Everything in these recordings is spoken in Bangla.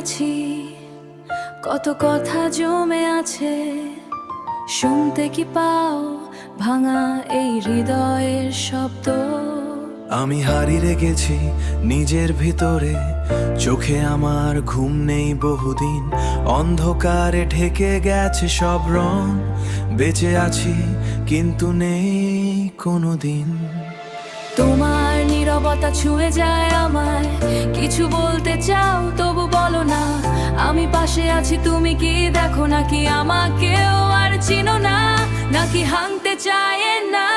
আছি, কত কথা জমে আছে। শুনতে কি পাও ভাঙা এই হৃদয়ের শব্দ? আমি হারিয়ে গেছি নিজের ভিতরে, চোখে আমার ঘুম নেই বহুদিন। অন্ধকারে ঢেকে গেছে সব রং, বেঁচে আছি কিন্তু নেই কোনোদিন। তোমার নীরবতা ছুঁয়ে যায় আমায়, কিছু বলতে চাও তবু বলো না। আমি পাশে আছি, তুমি কি দেখো নাকি আমাকেও আর চিনো না? নাকি ভাঙতে চায় না,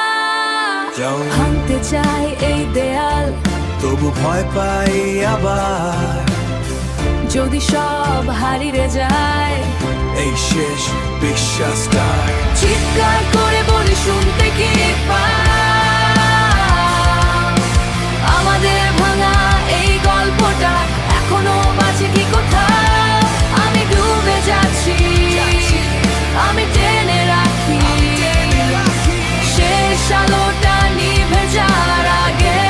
যাও ভাঙতে চাই এই দেয়াল, তবু ভয় পাই আবার। যদি সব হারিয়ে যায়, এই শেষ বিশ্বাসটা চিৎকার করে বলি শুনতে কি পাও? আমাদের ভাঙা এই গল্পটা এখনো বাঁচে কি কোথাও? আমি ডুবে যাচ্ছি, আমি টেনে রাখি শেষ আলোটা নিভে যাওয়ার আগে।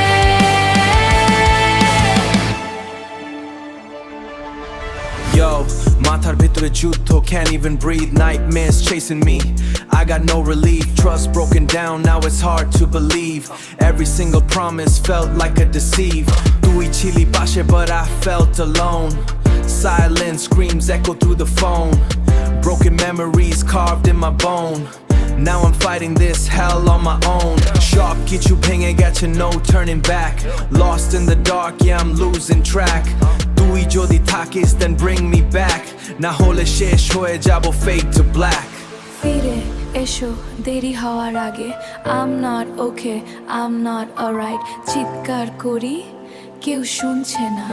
Yo, মাথার ভেতরে যুদ্ধ, can't even breathe, nightmares chasing me, I got no relief, trust broken down, now it's hard to believe, every single promise felt like a deceive, তুই ছিলি পাশে but I felt alone, silent screams echo through the phone, broken memories carved in my bone, now I'm fighting this hell on my own, sharp কিছু ভেঙে গেছে, no turning back, lost in the dark, yeah I'm losing track, তুই যদি থাকিস then bring me back, না হলে শেষ হয়ে যাব fade to black. ফিরে এসো দেরি হওয়ার আগে, I'm not okay, I'm not alright, চিৎকার করি কেউ শুনছে না।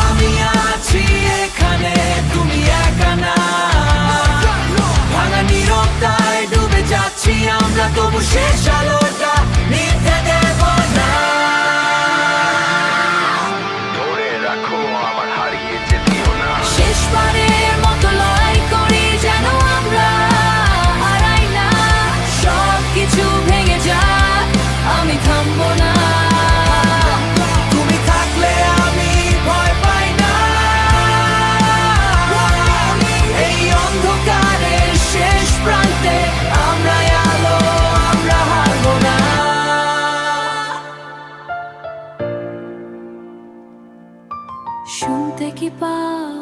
আমি আছি এখানে, তুমি একা না, ভাঙা নীরবতায় ডুবে যাচ্ছি আমরা, তবু শেষ আলোটা নিভতে দেব না। ধরে রাখো আমার, হারিয়ে যেও না। শেষবারের মতো লড়াই করি যেন আমরা হারাই না, সব কিছু ভেঙে যাক আমি থামবো না। তুমি থাকলে আমি ভয় পাই না, এই অন্ধকারের শেষ প্রান্তে আমরা আলো, আমরা হারবো না। শুনতে কি পাও?